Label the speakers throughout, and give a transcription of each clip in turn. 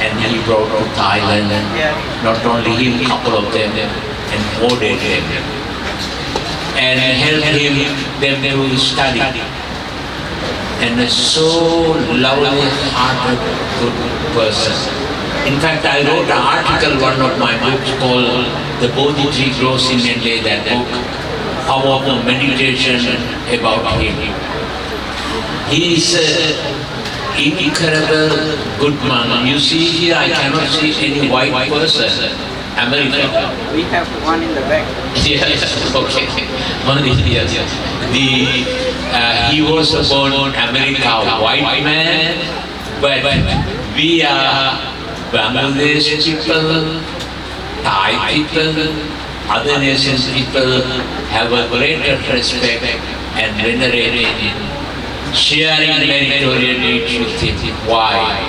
Speaker 1: and he brought to Thailand, not only him, couple of them, and ordered them, and helped them to study. And a so lovely-hearted, good person. In fact, I wrote an article, one of my books called The Bodhi Tree Grows in India, that book, about the meditation about him. He is an incredible good man. You see here, I cannot see any white person. America.
Speaker 2: We have one in the back.
Speaker 1: Yes, okay. One is here. He was born in America, white man, but we are Bangladesh people, Thai people, other nations people have a greater respect and venerate him, sharing meritorious needs with him. Why?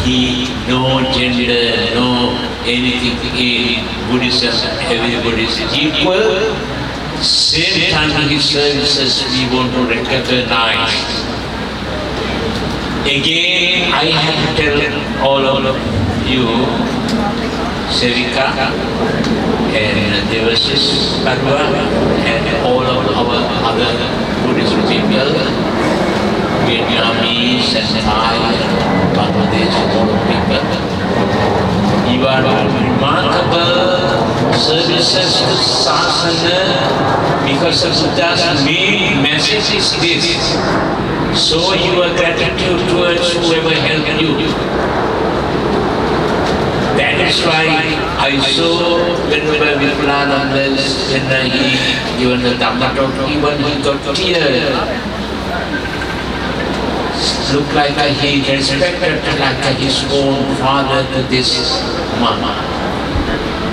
Speaker 1: He no gender, no anything in Buddhism, everybody is equal. Same time his services we want to recognize. Again, I have to tell all of you, Sevika and Devashish Padwa and all of our other Buddhist people, Vietnamese and Thai, Bangladesh, all of people. You are remarkable services to Sasana because of Buddha's main message is this. So your gratitude towards whoever helped you. That is why I saw whenever Vipulananda when he given the Dhamma talk, even he got tears. Looked like he respected like his own father to this mama.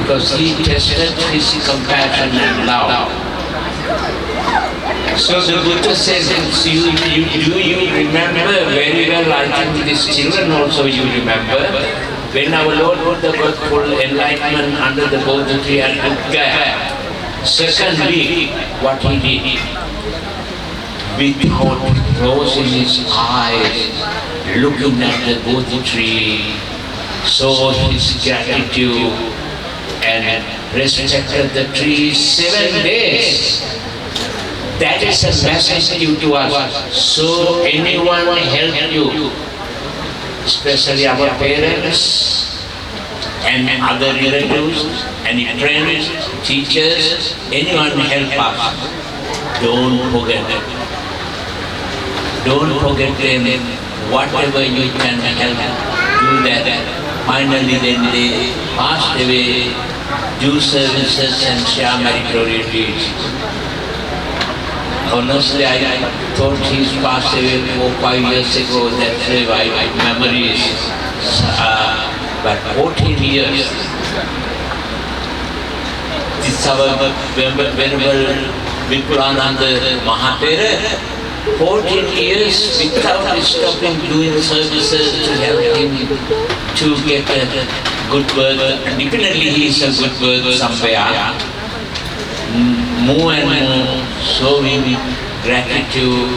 Speaker 1: Because he tested his compassion and love. So the Buddha says, do you remember very well, I think these children also you remember, when our Lord Buddha got full enlightenment under the Bodhi tree at Gaya, second week, what he did, without closing his eyes, looking at the Bodhi tree, saw his gratitude and respected the tree 7 days. That is a message due to us. So anyone help you, especially our parents and other relatives, any friends, teachers, anyone help us, don't forget them. Don't forget them. Whatever you can help, do that. Finally then they passed away, do services and share meritorious deeds. Honestly, I thought he's passed away 4 or 5 years ago, that's why my memory is, but 14 years. This our Venerable Vipulananda Mahathera, 14 years without stopping doing services to help him to get a good birth. Definitely he is a good birth somewhere. More and more show him gratitude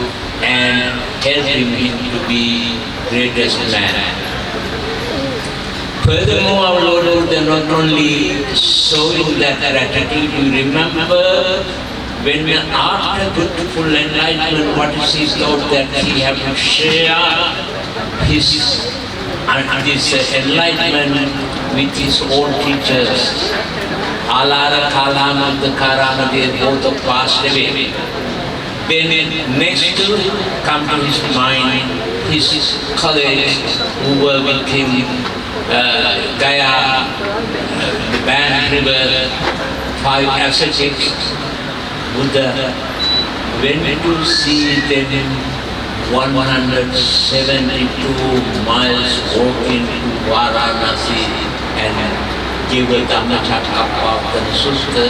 Speaker 1: and help him to be greatest man. Furthermore, our Lord Buddha not only showing that gratitude, you remember when after beautiful enlightenment, what is his thought that he have to share his this enlightenment with his own teachers. Alara, Kalama, the Karama, they both have passed away. Then next to come to his mind, his colleagues who were with him, Gaya, the Ban River, 5 ascetics, Buddha went to see them 172 miles walking to Varanasi and give a Dhammacakkappavattana Sutta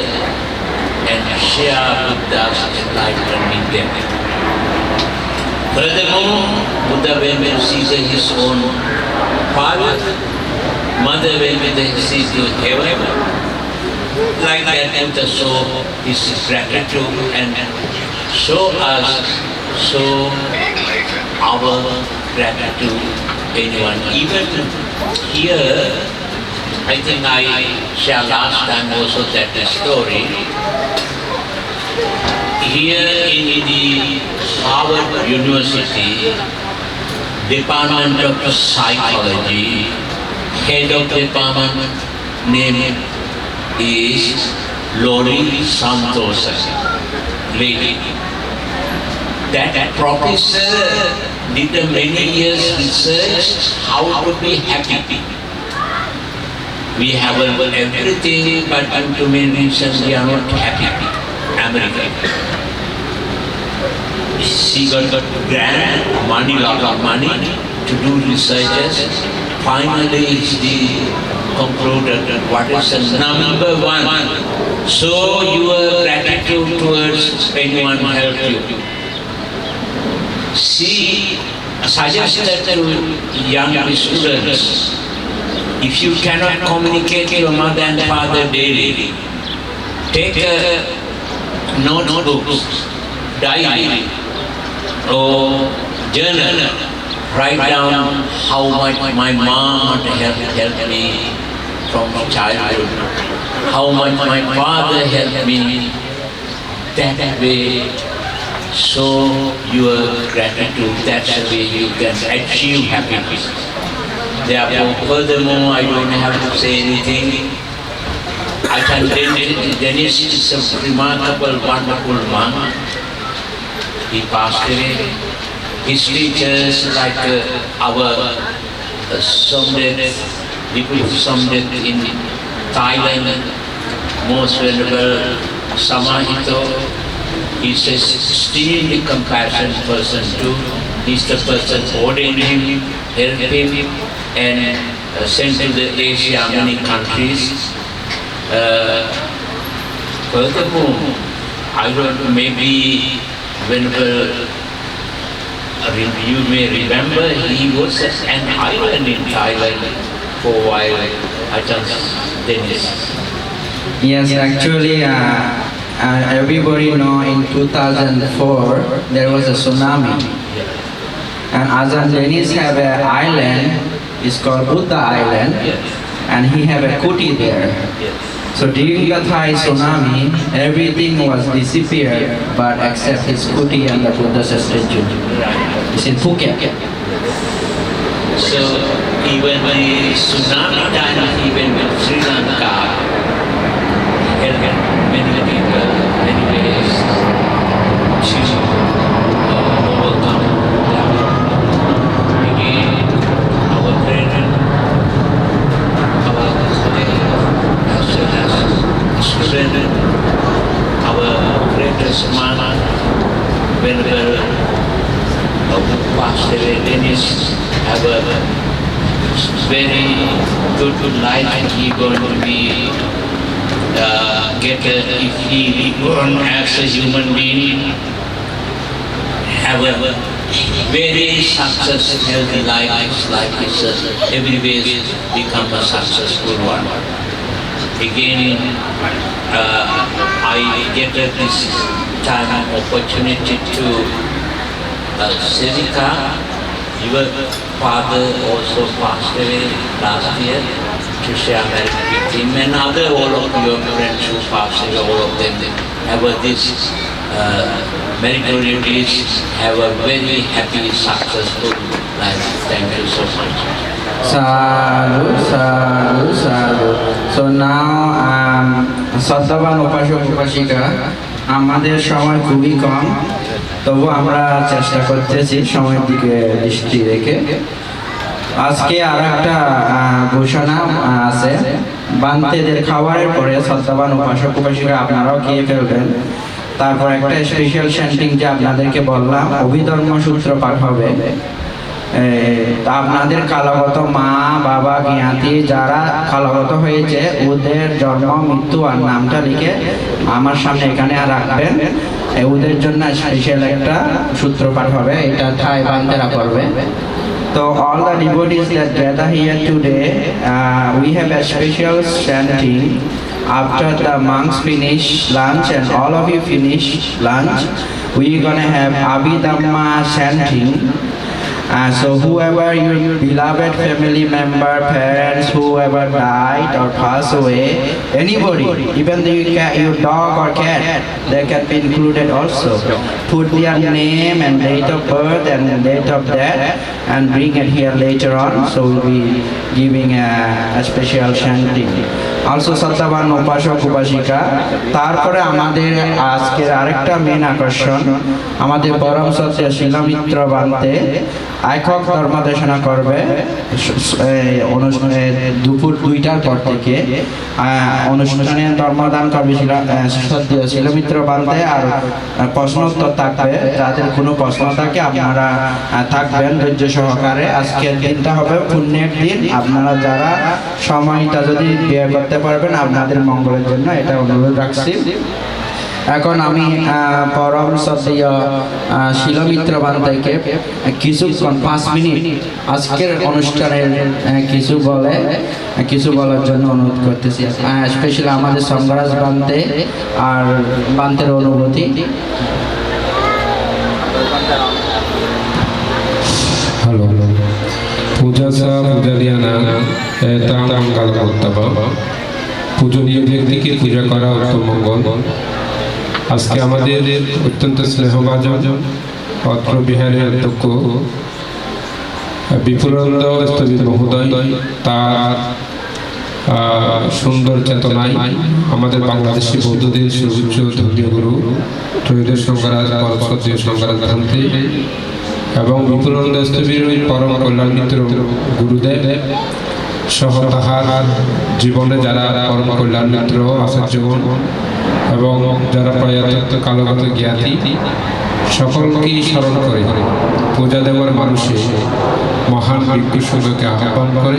Speaker 1: and share Buddha's enlightenment with them. Furthermore, Buddha went to see his own father, mother went to see to heaven. Like that, Buddha show his gratitude and show us, show our gratitude anyone. Even here, I think I shared last time also that story. Here in the Harvard University, Department of Psychology, head of department name is Lori Santosa, lady. That professor did a many years research how to be happy. We have everything, but due to many reasons we are not happy. America. She got grant money, lot of money to do researches. Finally, she concluded that what is the number one. So your gratitude towards anyone who helped you. She suggested to young students, if you cannot communicate your mother and father daily, take a notebook, diary, or journal, write down how much my mom helped me from childhood, how much my father helped me. That way, show your gratitude. That's the way you can achieve happiness. Therefore, furthermore, I don't have to say anything. Ajahn Dennis is a remarkable, wonderful monk. He passed away. His teachers, like our Somdet, Vipu Somdet in Thailand, most venerable Samahito. He's an extremely compassionate person too. He's the person ordained him, helped him, and sent to the Asia, many countries. Furthermore, I don't know, maybe whenever you may remember, he was an island in Thailand for a while, Ajahn Dennis.
Speaker 2: Yes, actually, everybody know in 2004 there was a tsunami, and Ajahn Dennis have an island. It's called Buddha Island, and he have a kuti there. So during the Thai tsunami, everything was disappeared, but except his kuti and the Buddha's statue. It's in Phuket.
Speaker 1: So even the tsunami time, even with Sri Lanka, helped many people, many ways to overcome that. Again, our brethren, our colleague, as well as student, our greatest man, whenever passed away, Dennis have a very good life, and he going to be if he born as a human being, have a very successful, healthy life, like his every way become a successful one. Again, I get this time opportunity to Sevika, your father also passed away last year, to share merit with him, and other all of your friends who passed away, all of them have this meritorious, have a very happy, successful life. Thank you so much.
Speaker 2: Sadhu, sadhu, sadhu. So now, Sadhavan Upashok Upashika, আমাদের সময় খুবই কম, তবু আমরা চেষ্টা করতেছি সময়ের দিকে দৃষ্টি রেখে। আজকে আর একটা ঘোষণা আছে, বান্তেদের খাবারের পরে শ্রদ্ধাবান উপাসক উপাসিকা আপনারাও খেয়ে ফেলবেন। তারপর একটা স্পেশাল চ্যান্টিং যে আপনাদেরকে বললাম, অভিধর্ম সূত্র পাঠ হবে। আপনাদের কালগত মা বাবা জ্ঞাতি যারা কালগত হয়েছে, ওদের জন্ম মৃত্যু আর নামটা লিখে আমার সামনে এখানে রাখবেন। ওদের জন্য স্পেশাল একটা সূত্র পাঠ হবে, এটা থাই বান্তেরা করবে। So all the devotees that gather here today, we have a special chanting. After the monks finish lunch and all of you finish lunch, we're gonna have Abhidhamma chanting. So whoever your beloved family member, parents, whoever died or passed away, anybody, even your dog or cat, they can be included also. Put their name and date of birth and date of death and bring it here later on. So we'll be giving a special shanty. Also সত্যবান উপাসক উপাসিকা। তারপরে আমাদের আজকের আরেকটা main আকর্ষণ, আমাদের পরম সত্য শিলামিত্র বান্তে একক ধর্মদেশনা করবে দুপুর 2টার পর থেকে। অনুষ্ঠানে ধর্মদান করবে শিলামিত্র বান্তে, আর প্রশ্নোত্তর থাকবে। যাদের কোনো প্রশ্ন থাকে আপনারা থাকবেন ধৈর্য সহকারে। আজকের দিনটা হবে পুণ্যের দিন, আপনারা যারা সময়টা যদি ব্যয় করতে পারবেন আপনাদের মঙ্গলের জন্য, এটা অনুরোধ রাখছি। এখন আমি পরম শ্রদ্ধেয় শিলামিত্র বান্তাইকে কিছুক্ষণ 5 মিনিট আজকের অনুষ্ঠানের কিছু বলার জন্য অনুরোধ করতেছি। স্পেশালি আমাদের সংগরাজ বান্তে আর বান্তের অনুভূতি।
Speaker 3: Halo, pujasa pujaliana tam manggal kottaba পূজনীয় ব্যক্তিকে পূজা করা উত্তম মঙ্গল। আজকে আমাদের অত্যন্ত স্নেহভাজন অত্র বিহারের অধ্যক্ষ বিপুলানন্দ স্থবির মহোদয় তার সুন্দর চেতনায় আমাদের বাংলাদেশি বৌদ্ধদের সর্বোচ্চ ধর্মীয় গুরু ত্রয়োদশ সংঘরাজ পরমশ্রদ্ধেয় সংঘরাজ গ্রন্থে এবং বিপুলানন্দ স্থবির পরম কল্যাণমিত্র গুরুদেব সহ তাহার জীবনে যারা পরম কল্যাণমিত্র আচার্যগণ এবং যারা প্রয়াত কালগত জ্ঞাতি সকলকেই স্মরণ করে পূজা দেওয়ার মানুষে মহান ভিক্ষু সংঘকে আহ্বান করে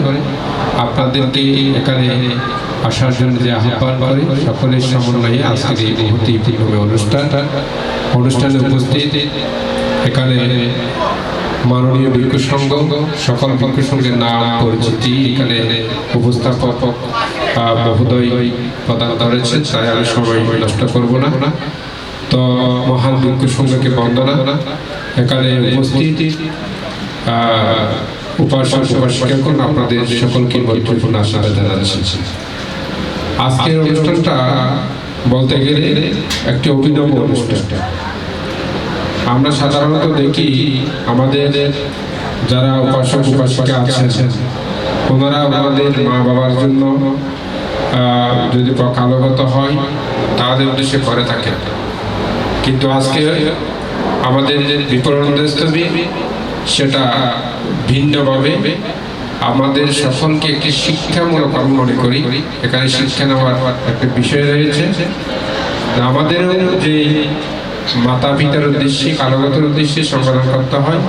Speaker 3: আপনাদেরকে এখানে আসার জন্য যে আহ্বান করে সকলের সমন্বয়ে আজকের এই মহতীপূর্ণ অনুষ্ঠানে উপস্থিত এখানে মাননীয় ভিক্ষু সংঘ সকল ভিক্ষু সংঘের নাম পরিচিতি এখানে উপস্থাপক মহোদয় প্রদান করেছেন, তাই আমি সময় নষ্ট করব না। তো মহান ভিক্ষু সংঘকে বন্দনা। এখানে উপস্থিত উপাসক উপাসিকাগণ আপনাদের সকলকে বৈঠকপূর্ণ আশীর্বাদ জানাচ্ছি। আজকের অনুষ্ঠানটা বলতে গেলে একটি অভিনব অনুষ্ঠান। আমরা সাধারণত দেখি আমাদের যারা উপাসক উপাসিকা আছেন ওনারা আমাদের মা বাবার জন্য যদি কালগত হয় তাদের উদ্দেশ্যে করে থাকেন, কিন্তু আজকে আমাদের বিপুলানন্দ স্থবির সেটা ভিন্নভাবে আমাদের সকলকে একটি শিক্ষামূলক আমি মনে করি। এখানে শিক্ষা নেওয়ার একটা বিষয় রয়েছে। আমাদেরও যে মাতা পিতার উদ্দেশ্যে কালগতের উদ্দেশ্যে সংগ্রাম করতে হয়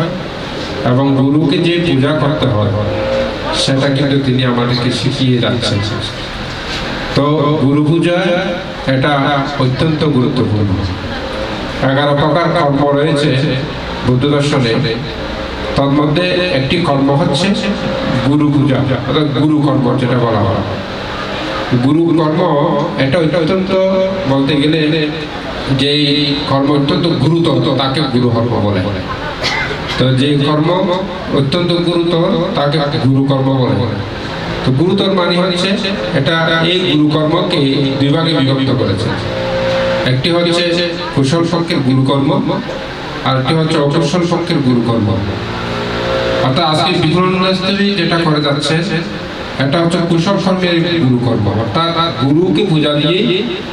Speaker 3: এবং গুরুকে যে পূজা করতে হয় সেটা কিন্তু তিনি আমাদেরকে শিখিয়ে যাচ্ছেন। তো গুরু পূজা এটা অত্যন্ত গুরুত্বপূর্ণ। 11 প্রকার কর্ম রয়েছে বুদ্ধ দর্শনে, তার মধ্যে একটি কর্ম হচ্ছে গুরু পূজা অর্থাৎ গুরু কর্ম যেটা বলা হয়। গুরু কর্ম এটা অত্যন্ত বলতে গেলে যে কর্ম অত্যন্ত গুরুতর তাকে গুরু কর্ম বলে। তো যে কর্ম অত্যন্ত গুরুতর তাকে গুরু কর্ম বলে। তো গুরুতর মানে হচ্ছে এটা এই গুরু কর্মকে 2 ভাগে বিভক্ত করেছে। একটি হচ্ছে কুশল পক্ষের গুরু কর্ম আর একটি হচ্ছে অকুশল পক্ষের গুরু কর্ম। অর্থাৎ আজকে বিপুলানন্দ স্থবির যেটা করে যাচ্ছে এটা হচ্ছে কুশল কর্মের গুরু কর্ম, অর্থাৎ গুরুকে পূজা দিয়ে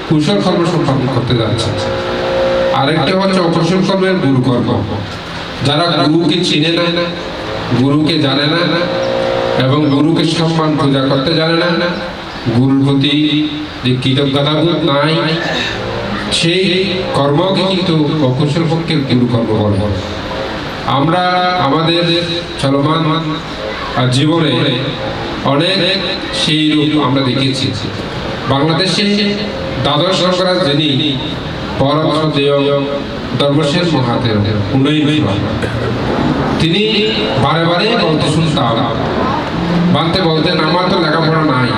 Speaker 3: কুশল কর্ম সম্পাদন করতে যাচ্ছে। আরেকটা হচ্ছে অকুশল কর্মের গুরু কর্ম, যারা গুরুকে চিনে না, গুরুকে জানে না এবং গুরুকে সম্মান পূজা করতে জানে না, গুরুর প্রতি যে কৃতজ্ঞতাবোধ নাই, সেই কর্মকে কিন্তু অকুশল পক্ষের গুরু কর্ম বলে। আমরা আমাদের চলমান জীবনে অনেক সেই রূপ আমরা দেখেছি। বাংলাদেশে দ্বাদশ সংঘরাজ যিনি পরম শ্রদ্ধেয় ধর্মসেন মহাদেব তিনি বারে বারে বলতে শুনতাম, বলতেন আমার তো লেখাপড়া নাই,